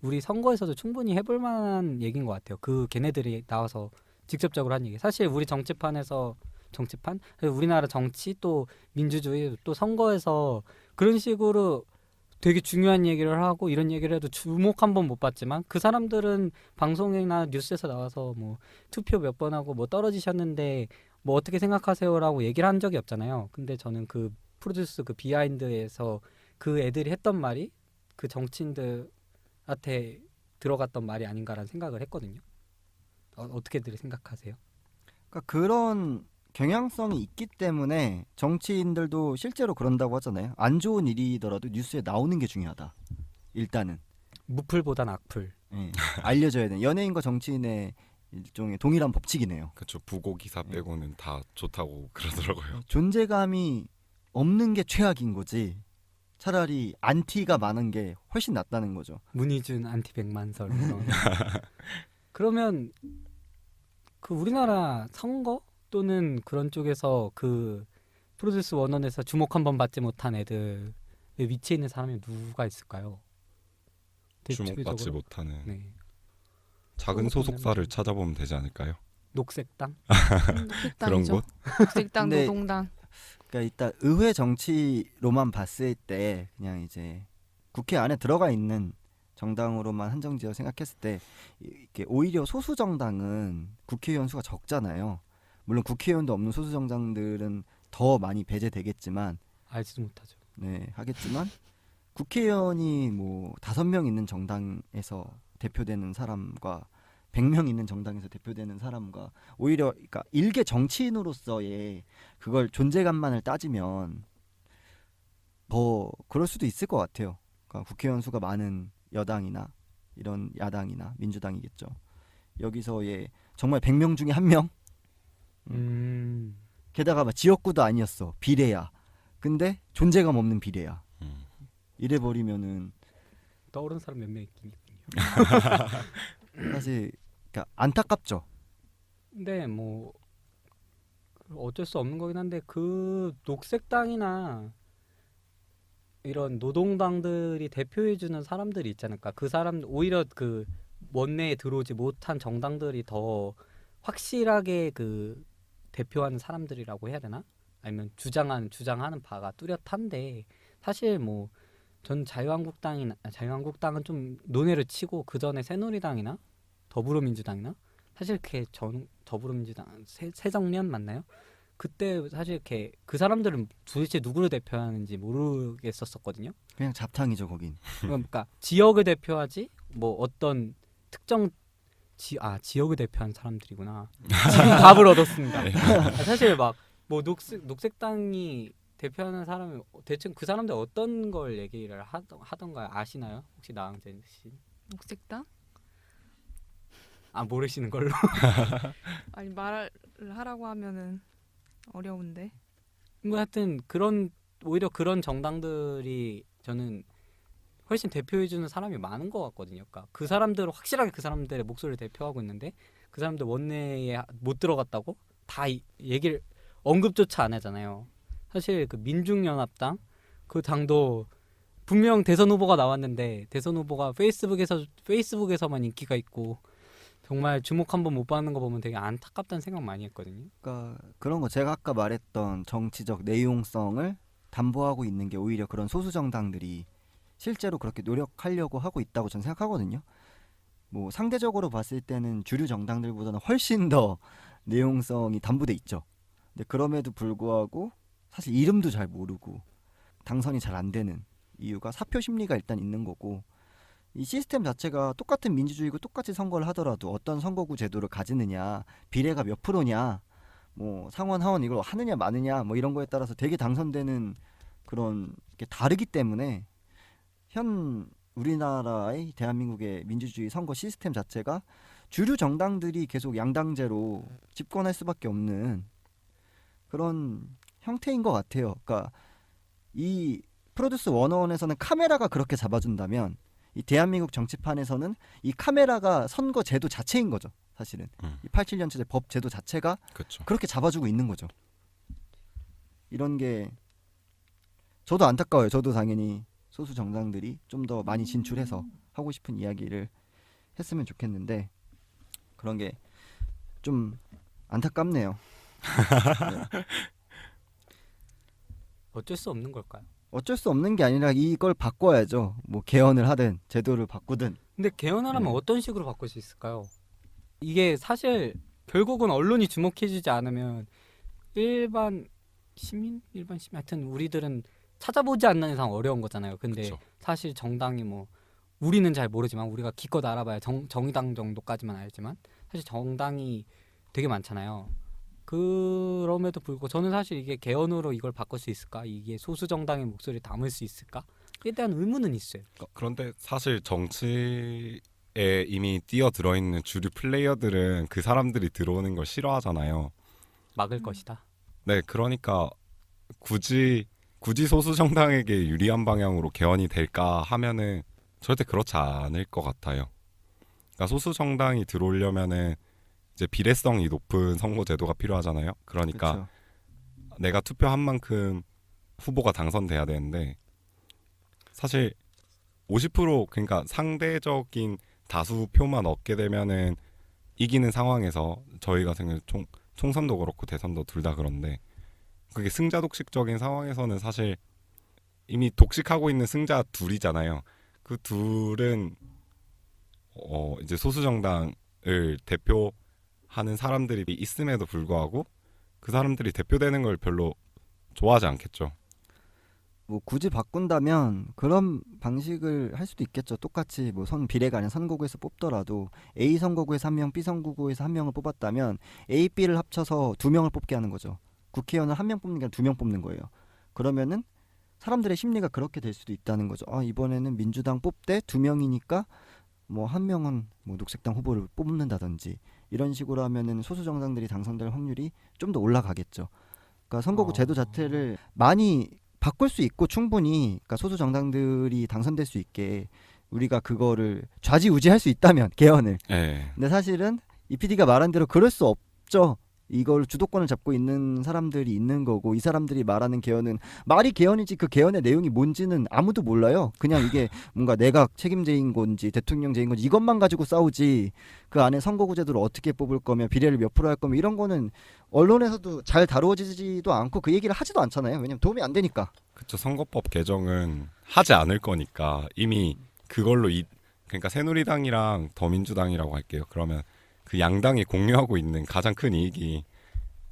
우리 선거에서도 충분히 해볼 만한 얘기인 것 같아요. 그 걔네들이 나와서 직접적으로 한 얘기. 사실 우리 우리나라 정치 또 민주주의 또 선거에서 그런 식으로 되게 중요한 얘기를 하고 이런 얘기를 해도 주목 한 번 못 받지만 그 사람들은 방송이나 뉴스에서 나와서 뭐 투표 몇 번 하고 뭐 떨어지셨는데 뭐 어떻게 생각하세요라고 얘기를 한 적이 없잖아요. 근데 저는 그 프로듀스 그 비하인드에서 그 애들이 했던 말이 그 정치인들한테 들어갔던 말이 아닌가라는 생각을 했거든요. 어떻게들 생각하세요? 그러니까 그런 경향성이 있기 때문에 정치인들도 실제로 그런다고 하잖아요. 안 좋은 일이더라도 뉴스에 나오는 게 중요하다. 일단은 무풀보단 악풀. 예, 알려져야 돼. 연예인과 정치인의 일종의 동일한 법칙이네요. 그렇죠. 부고 기사 빼고는 다 좋다고 그러더라고요. 존재감이 없는 게 최악인 거지. 차라리 안티가 많은 게 훨씬 낫다는 거죠. 문희준 안티 백만설 이런. 그러면 그 우리나라 선거 또는 그런 쪽에서 그 프로듀스 원원에서 주목 한번 받지 못한 애들의 위치에 있는 사람이 누가 있을까요? 주목받지 대표적으로? 못하는 네. 작은 소속사를 찾아보면 되지 않을까요? 녹색당? 그런 녹색당이죠. 곳? 녹색당, 근데 노동당. 그러니까 일단 의회 정치로만 봤을 때 그냥 이제 국회 안에 들어가 있는 정당으로만 한정지어 생각했을 때 이게 오히려 소수 정당은 국회의원 수가 적잖아요. 물론 국회의원도 없는 소수 정당들은 더 많이 배제되겠지만 알지도 못하죠. 네, 하겠지만 국회의원이 뭐 5명 있는 정당에서 대표되는 사람과 100명 있는 정당에서 대표되는 사람과 오히려 그러니까 일개 정치인으로서의 그걸 존재감만을 따지면 더 그럴 수도 있을 것 같아요. 그러니까 국회의원 수가 많은 여당이나 이런 야당이나 민주당이겠죠. 여기서의 정말 100명 중에 1명? 게다가 막 지역구도 아니었어. 비례야. 근데 존재감 없는 비례야. 이래 버리면은 떠오르는 사람 몇 명 있긴 있군요. 사실 그러니까 안타깝죠. 근데 뭐 어쩔 수 없는 거긴 한데 그 녹색당이나 이런 노동당들이 대표해주는 사람들이 있지 않을까. 그 사람 오히려 그 원내에 들어오지 못한 정당들이 더 확실하게 그 대표하는 사람들이라고 해야 되나? 아니면 주장하는 바가 뚜렷한데 사실 뭐 전 자유한국당은 좀 논외를 치고 그 전에 새누리당이나 더불어민주당이나 사실 이렇게 더불어민주당 새정년 맞나요? 그때 사실 이렇게 그 사람들은 도대체 누구를 대표하는지 모르겠었거든요. 그냥 잡탕이죠 거긴. 그러니까 지역을 대표하지 뭐 어떤 특정 지역을 대표하는 사람들이구나. 지금 답을 얻었습니다. 사실 막 뭐 녹색당이 대표하는 사람이 대충 그 사람들 어떤 걸 얘기를 하던가요? 아시나요? 혹시 나은재 씨? 녹색당? 모르시는 걸로. 아니 말을 하라고 하면은 어려운데. 뭐 하여튼 오히려 그런 정당들이 저는 훨씬 대표해주는 사람이 많은 것 같거든요. 그러니까 그 사람들은 확실하게 그 사람들의 목소리를 대표하고 있는데 그 사람들 원내에 못 들어갔다고 다 얘기를 언급조차 안 하잖아요. 사실 그 민중연합당 그 당도 분명 대선 후보가 나왔는데 대선 후보가 페이스북에서만 인기가 있고 정말 주목 한번 못 받는 거 보면 되게 안타깝다는 생각 많이 했거든요. 그러니까 그런 거 제가 아까 말했던 정치적 내용성을 담보하고 있는 게 오히려 그런 소수 정당들이 실제로 그렇게 노력하려고 하고 있다고 저는 생각하거든요. 뭐 상대적으로 봤을 때는 주류 정당들보다는 훨씬 더 내용성이 담보돼 있죠. 근데 그럼에도 불구하고 사실 이름도 잘 모르고 당선이 잘 안 되는 이유가 사표 심리가 일단 있는 거고 이 시스템 자체가 똑같은 민주주의고 똑같이 선거를 하더라도 어떤 선거구 제도를 가지느냐 비례가 몇 프로냐 뭐 상원 하원 이걸 하느냐 마느냐 뭐 이런 거에 따라서 되게 당선되는 그런 게 다르기 때문에 현 우리나라의 대한민국의 민주주의 선거 시스템 자체가 주류 정당들이 계속 양당제로 집권할 수밖에 없는 그런 형태인 것 같아요. 그러니까 이 프로듀스 101에서는 카메라가 그렇게 잡아준다면 이 대한민국 정치판에서는 이 카메라가 선거 제도 자체인 거죠. 사실은 이 87년체 법 제도 자체가 그렇죠. 그렇게 잡아주고 있는 거죠. 이런 게 저도 안타까워요. 저도 당연히 소수 정당들이 좀 더 많이 진출해서 하고 싶은 이야기를 했으면 좋겠는데 그런 게 좀 안타깝네요. 네. 어쩔 수 없는 걸까요? 어쩔 수 없는 게 아니라 이걸 바꿔야죠. 뭐 개헌을 하든 제도를 바꾸든. 근데 개헌을 하면 네. 어떤 식으로 바꿀 수 있을까요? 이게 사실 결국은 언론이 주목해주지 않으면 일반 시민 하여튼 우리들은 찾아보지 않는 이상 어려운 거잖아요. 근데 그쵸. 사실 정당이 뭐 우리는 잘 모르지만 우리가 기껏 알아봐야 정의당 정도까지만 알지만 사실 정당이 되게 많잖아요. 그럼에도 불구하고 저는 사실 이게 개헌으로 이걸 바꿀 수 있을까? 이게 소수 정당의 목소리를 담을 수 있을까? 에 대한 의문은 있어요. 그런데 사실 정치에 이미 뛰어들어 있는 주류 플레이어들은 그 사람들이 들어오는 걸 싫어하잖아요. 막을 것이다. 네, 그러니까 굳이 소수 정당에게 유리한 방향으로 개헌이 될까 하면은 절대 그렇지 않을 것 같아요. 그러니까 소수 정당이 들어오려면은 이제 비례성이 높은 선거 제도가 필요하잖아요. 그러니까 그렇죠. 내가 투표한 만큼 후보가 당선돼야 되는데 사실 50% 그러니까 상대적인 다수 표만 얻게 되면은 이기는 상황에서 저희 같은 경우 총선도 그렇고 대선도 둘 다 그런데 그게 승자 독식적인 상황에서는 사실 이미 독식하고 있는 승자 둘이잖아요. 그 둘은 이제 소수 정당을 대표하는 사람들이 있음에도 불구하고 그 사람들이 대표되는 걸 별로 좋아하지 않겠죠. 뭐 굳이 바꾼다면 그런 방식을 할 수도 있겠죠. 똑같이 뭐 선 비례가 아니라 선거구에서 뽑더라도 A 선거구에서 한 명, B 선거구에서 한 명을 뽑았다면 A, B를 합쳐서 2명을 뽑게 하는 거죠. 국회의원은 한 명 뽑는 게 아니라 2명 뽑는 거예요. 그러면은 사람들의 심리가 그렇게 될 수도 있다는 거죠. 아, 이번에는 민주당 뽑되 2명이니까 뭐 한 명은 뭐 녹색당 후보를 뽑는다든지 이런 식으로 하면은 소수 정당들이 당선될 확률이 좀 더 올라가겠죠. 그러니까 선거구 제도 자체를 많이 바꿀 수 있고 충분히 그러니까 소수 정당들이 당선될 수 있게 우리가 그거를 좌지우지할 수 있다면 개헌을. 예. 근데 사실은 이 PD가 말한 대로 그럴 수 없죠. 이걸 주도권을 잡고 있는 사람들이 있는 거고 이 사람들이 말하는 개헌은 말이 개헌이지 그 개헌의 내용이 뭔지는 아무도 몰라요. 그냥 이게 뭔가 내각 책임제인 건지 대통령제인 건지 이것만 가지고 싸우지 그 안에 선거구제도를 어떻게 뽑을 거며 비례를 몇 프로 할 거며 이런 거는 언론에서도 잘 다루어지지도 않고 그 얘기를 하지도 않잖아요. 왜냐면 도움이 안 되니까. 그쵸. 선거법 개정은 하지 않을 거니까 이미 그걸로 그러니까 새누리당이랑 더민주당이라고 할게요. 그러면 그 양당이 공유하고 있는 가장 큰 이익이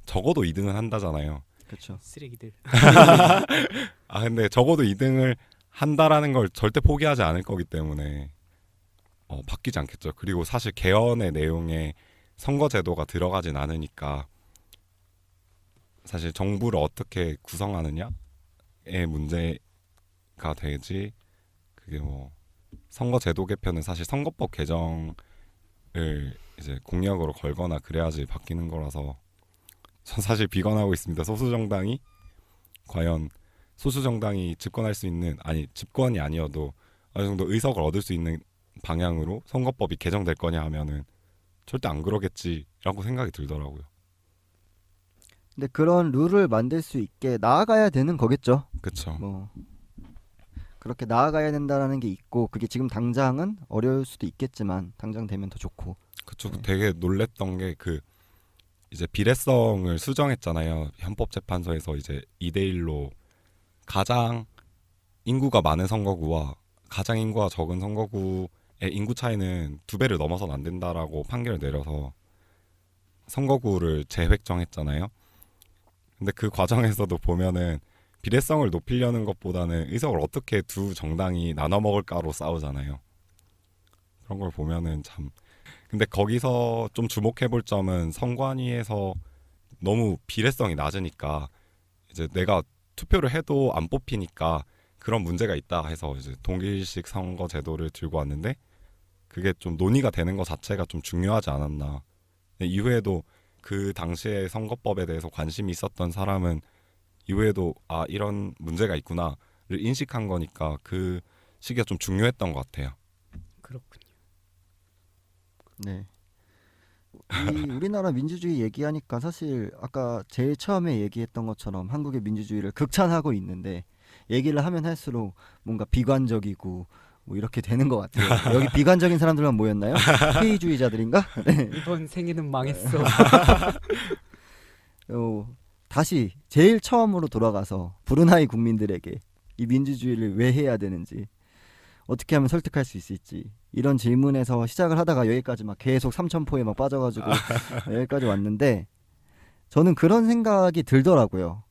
적어도 2등은 한다잖아요. 그렇죠. 쓰레기들. 아 근데 적어도 2등을 한다라는 걸 절대 포기하지 않을 거기 때문에 바뀌지 않겠죠. 그리고 사실 개헌의 내용에 선거제도가 들어가진 않으니까 사실 정부를 어떻게 구성하느냐의 문제가 되지. 그게 뭐 선거제도 개편은 사실 선거법 개정을 이제 공약으로 걸거나 그래야지 바뀌는 거라서 전 사실 비관하고 있습니다. 소수정당이 과연 소수정당이 집권할 수 있는 아니 집권이 아니어도 어느 정도 의석을 얻을 수 있는 방향으로 선거법이 개정될 거냐 하면은 절대 안 그러겠지라고 생각이 들더라고요. 근데 그런 룰을 만들 수 있게 나아가야 되는 거겠죠. 그렇죠. 뭐 그렇게 나아가야 된다라는 게 있고 그게 지금 당장은 어려울 수도 있겠지만 당장 되면 더 좋고. 그쵸. 네. 되게 놀랬던 게 그 이제 비례성을 수정했잖아요. 헌법재판소에서 이제 2대1로 가장 인구가 많은 선거구와 가장 인구가 적은 선거구의 인구 차이는 2배를 넘어서는 안 된다라고 판결을 내려서 선거구를 재획정했잖아요. 근데 그 과정에서도 보면은 비례성을 높이려는 것보다는 의석을 어떻게 두 정당이 나눠 먹을까로 싸우잖아요. 그런 걸 보면은 참 근데 거기서 좀 주목해볼 점은 선관위에서 너무 비례성이 낮으니까 이제 내가 투표를 해도 안 뽑히니까 그런 문제가 있다 해서 이제 동일식 선거 제도를 들고 왔는데 그게 좀 논의가 되는 것 자체가 좀 중요하지 않았나. 이후에도 그 당시에 선거법에 대해서 관심이 있었던 사람은 이후에도 아 이런 문제가 있구나를 인식한 거니까 그 시기가 좀 중요했던 것 같아요. 그렇군요. 네. 이 우리나라 민주주의 얘기하니까 사실 아까 제일 처음에 얘기했던 것처럼 한국의 민주주의를 극찬하고 있는데 얘기를 하면 할수록 뭔가 비관적이고 뭐 이렇게 되는 것 같아요. 여기 비관적인 사람들만 모였나요? 회의주의자들인가? 네. 이번 생애는 망했어. 다시 제일 처음으로 돌아가서 브루나이 국민들에게 이 민주주의를 왜 해야 되는지 어떻게 하면 설득할 수 있을지 이런 질문에서 시작을 하다가 여기까지 막 계속 삼천포에 막 빠져가지고 여기까지 왔는데 저는 그런 생각이 들더라고요.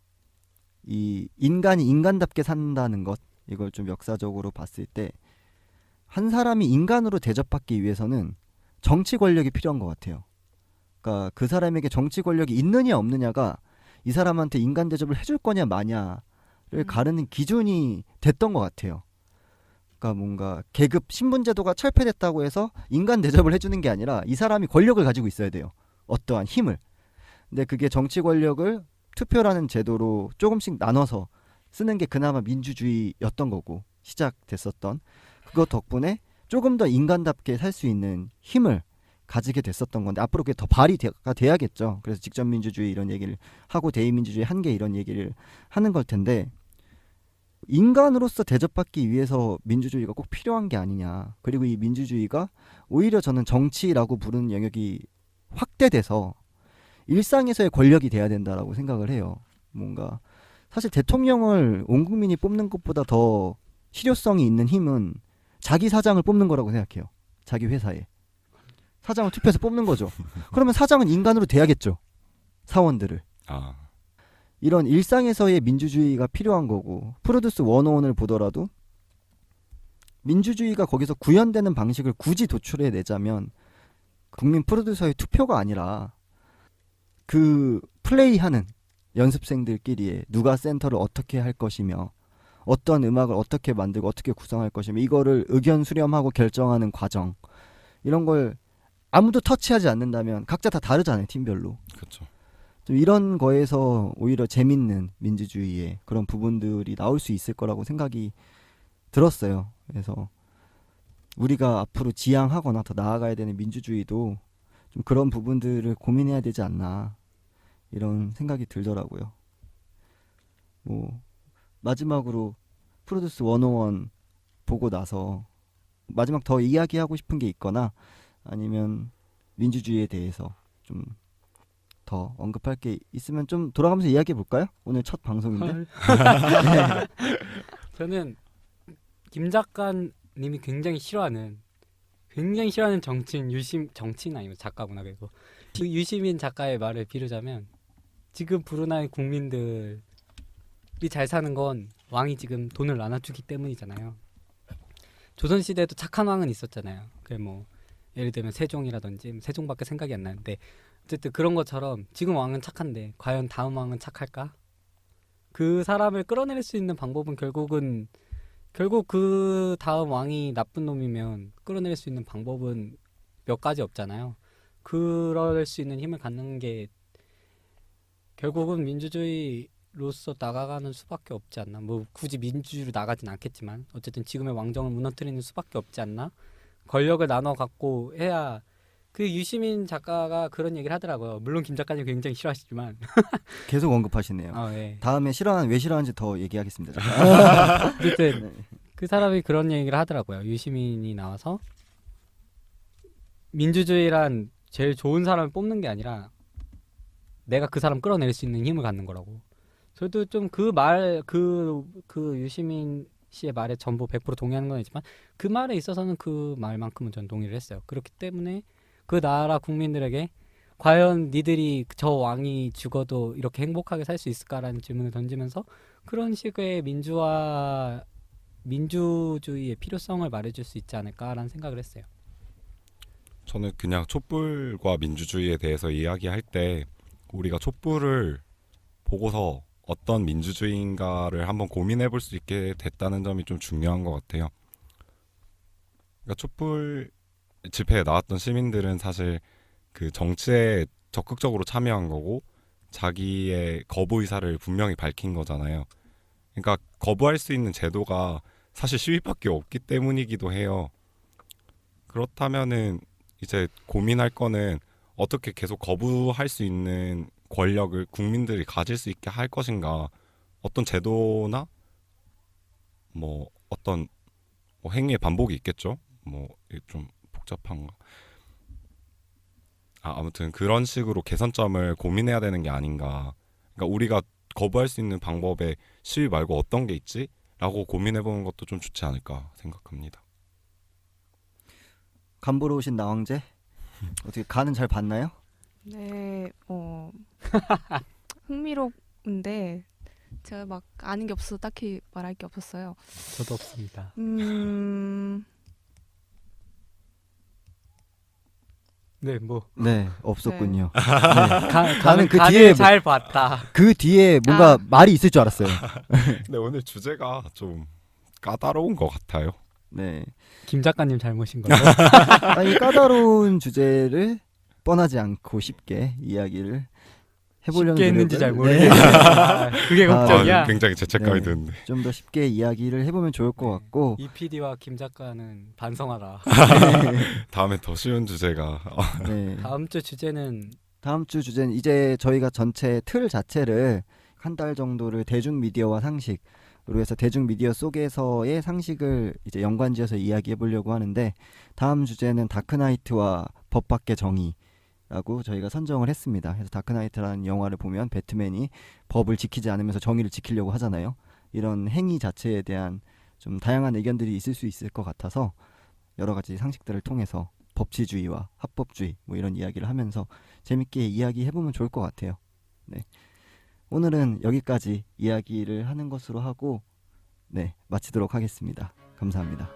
이 인간이 인간답게 산다는 것 이걸 좀 역사적으로 봤을 때 한 사람이 인간으로 대접받기 위해서는 정치 권력이 필요한 것 같아요. 그러니까 그 사람에게 정치 권력이 있느냐 없느냐가 이 사람한테 인간 대접을 해줄 거냐 마냐를 가르는 기준이 됐던 것 같아요. 그러니까 뭔가 계급 신분제도가 철폐됐다고 해서 인간 대접을 해주는 게 아니라 이 사람이 권력을 가지고 있어야 돼요. 어떠한 힘을. 근데 그게 정치 권력을 투표라는 제도로 조금씩 나눠서 쓰는 게 그나마 민주주의였던 거고 시작됐었던 그것 덕분에 조금 더 인간답게 살 수 있는 힘을 가지게 됐었던 건데 앞으로 그게 더 발휘가 돼야겠죠. 그래서 직접민주주의 이런 얘기를 하고 대의민주주의 한계 이런 얘기를 하는 걸 텐데 인간으로서 대접받기 위해서 민주주의가 꼭 필요한 게 아니냐. 그리고 이 민주주의가 오히려 저는 정치라고 부르는 영역이 확대돼서 일상에서의 권력이 돼야 된다라고 생각을 해요. 뭔가 사실 대통령을 온 국민이 뽑는 것보다 더 실효성이 있는 힘은 자기 사장을 뽑는 거라고 생각해요. 자기 회사에. 사장을 투표해서 뽑는 거죠. 그러면 사장은 인간으로 돼야겠죠. 사원들을. 이런 일상에서의 민주주의가 필요한 거고 프로듀스 101을 보더라도 민주주의가 거기서 구현되는 방식을 굳이 도출해 내자면 국민 프로듀서의 투표가 아니라 그 플레이하는 연습생들끼리의 누가 센터를 어떻게 할 것이며 어떤 음악을 어떻게 만들고 어떻게 구성할 것이며 이거를 의견 수렴하고 결정하는 과정 이런 걸 아무도 터치하지 않는다면 각자 다 다르잖아요 팀별로. 그렇죠. 좀 이런 거에서 오히려 재밌는 민주주의의 그런 부분들이 나올 수 있을 거라고 생각이 들었어요. 그래서 우리가 앞으로 지향하거나 더 나아가야 되는 민주주의도 좀 그런 부분들을 고민해야 되지 않나 이런 생각이 들더라고요. 뭐 마지막으로 프로듀스 101 보고 나서 마지막 더 이야기하고 싶은 게 있거나 아니면 민주주의에 대해서 좀 더 언급할 게 있으면 좀 돌아가면서 이야기해 볼까요? 오늘 첫 방송인데. 네. 저는 김 작가님이 굉장히 싫어하는 정치인 아니면 작가구나. 그리고 그 유시민 작가의 말을 빌으자면 지금 브루나이 국민들이 잘 사는 건 왕이 지금 돈을 나눠주기 때문이잖아요. 조선시대에도 착한 왕은 있었잖아요. 그 뭐 예를 들면 세종이라든지 세종밖에 생각이 안 나는데 어쨌든 그런 것처럼 지금 왕은 착한데 과연 다음 왕은 착할까? 그 사람을 끌어내릴 수 있는 방법은 결국 그 다음 왕이 나쁜 놈이면 끌어낼 수 있는 방법은 몇 가지 없잖아요. 그럴 수 있는 힘을 갖는 게 결국은 민주주의로서 나가가는 수밖에 없지 않나. 뭐 굳이 민주주의로 나가진 않겠지만 어쨌든 지금의 왕정을 무너뜨리는 수밖에 없지 않나. 권력을 나눠 갖고 해야. 그 유시민 작가가 그런 얘기를 하더라고요. 물론 김 작가님 굉장히 싫어하시지만 계속 언급하시네요. 네. 다음에 왜 싫어하는지 더 얘기하겠습니다. 어쨌든 그 사람이 그런 얘기를 하더라고요. 유시민이 나와서 민주주의란 제일 좋은 사람을 뽑는 게 아니라 내가 그 사람 끌어낼 수 있는 힘을 갖는 거라고. 저도 좀 그 유시민 씨의 말에 전부 100% 동의하는 건 아니지만 그 말에 있어서는 그 말만큼은 전 동의를 했어요. 그렇기 때문에 그 나라 국민들에게 과연 니들이 저 왕이 죽어도 이렇게 행복하게 살 수 있을까라는 질문을 던지면서 그런 식의 민주주의의 필요성을 말해줄 수 있지 않을까라는 생각을 했어요. 저는 그냥 촛불과 민주주의에 대해서 이야기할 때 우리가 촛불을 보고서 어떤 민주주의인가를 한번 고민해 볼 수 있게 됐다는 점이 좀 중요한 것 같아요. 그러니까 촛불 집회에 나왔던 시민들은 사실 그 정치에 적극적으로 참여한 거고 자기의 거부 의사를 분명히 밝힌 거잖아요. 그러니까 거부할 수 있는 제도가 사실 시위밖에 없기 때문이기도 해요. 그렇다면은 이제 고민할 거는 어떻게 계속 거부할 수 있는 권력을 국민들이 가질 수 있게 할 것인가. 어떤 제도나 뭐 어떤 행위의 반복이 있겠죠. 뭐 좀 복잡한가. 아무튼 그런 식으로 개선점을 고민해야 되는 게 아닌가. 그러니까 우리가 거부할 수 있는 방법에 시위 말고 어떤 게 있지? 라고 고민해보는 것도 좀 좋지 않을까 생각합니다. 간 보러 오신 나왕재 어떻게 간은 잘 봤나요? 네, 흥미로운데 제가 막 아는 게 없어서 딱히 말할 게 없었어요. 저도 없습니다. 네, 뭐 네, 없었군요. 네. 나는 그 간을 뒤에 잘 봤다. 그 뒤에 뭔가 말이 있을 줄 알았어요. 근데 오늘 주제가 좀 까다로운 것 같아요. 네. 김 작가님 잘못인 걸로. 아니 까다로운 주제를 뻔하지 않고 쉽게 이야기를 해보려는 쉽게 했는지 노력을, 잘 네. 모르겠네. 그게 걱정이야. 굉장히 죄책감이 네. 드는데. 좀 더 쉽게 이야기를 해보면 좋을 것 같고 이 PD와 김 작가는 반성하라. 다음에 더 쉬운 주제가 네. 다음 주 주제는 다음 주 주제는 이제 저희가 전체 틀 자체를 한 달 정도를 대중미디어와 상식으로 해서 대중미디어 속에서의 상식을 이제 연관지어서 이야기해 보려고 하는데 다음 주제는 다크나이트와 법 밖의 정의라고 저희가 선정을 했습니다. 그래서 다크나이트라는 영화를 보면 배트맨이 법을 지키지 않으면서 정의를 지키려고 하잖아요. 이런 행위 자체에 대한 좀 다양한 의견들이 있을 수 있을 것 같아서 여러 가지 상식들을 통해서 법치주의와 합법주의 뭐 이런 이야기를 하면서 재밌게 이야기해보면 좋을 것 같아요. 네. 오늘은 여기까지 이야기를 하는 것으로 하고 네, 마치도록 하겠습니다. 감사합니다.